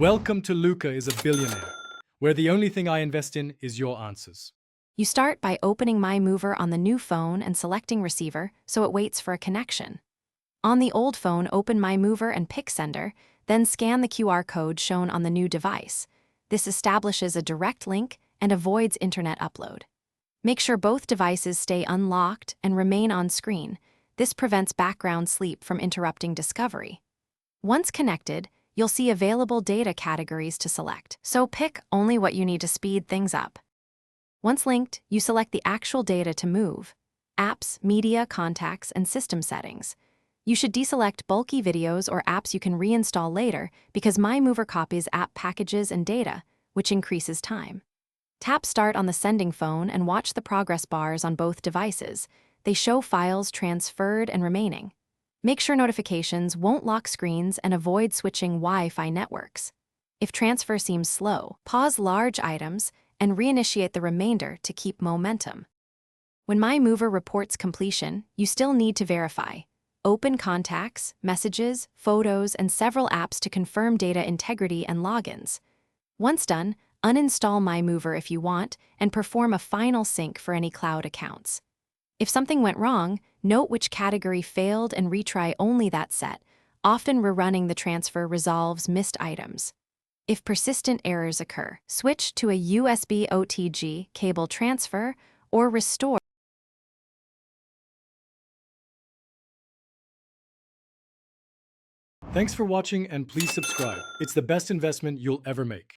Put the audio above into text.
Welcome to Luca is a Billionaire, where the only thing I invest in is your answers. You start by opening My Mover on the new phone and selecting Receiver so it waits for a connection. On the old phone, open My Mover and pick Sender, then scan the QR code shown on the new device. This establishes a direct link and avoids internet upload. Make sure both devices stay unlocked and remain on screen. This prevents background sleep from interrupting discovery. Once connected, you'll see available data categories to select, so pick only what you need to speed things up. Once linked, you select the actual data to move: apps, media, contacts, and system settings. You should deselect bulky videos or apps you can reinstall later because My Mover copies app packages and data, which increases time. Tap Start on the sending phone and watch the progress bars on both devices. They show files transferred and remaining. Make sure notifications won't lock screens and avoid switching Wi-Fi networks. If transfer seems slow, pause large items and reinitiate the remainder to keep momentum. When My Mover reports completion, you still need to verify. Open contacts, messages, photos, and several apps to confirm data integrity and logins. Once done, uninstall My Mover if you want and perform a final sync for any cloud accounts. If something went wrong, note which category failed and retry only that set. Often rerunning the transfer resolves missed items. If persistent errors occur, switch to a USB OTG cable transfer or restore. Thanks for watching and please subscribe. It's the best investment you'll ever make.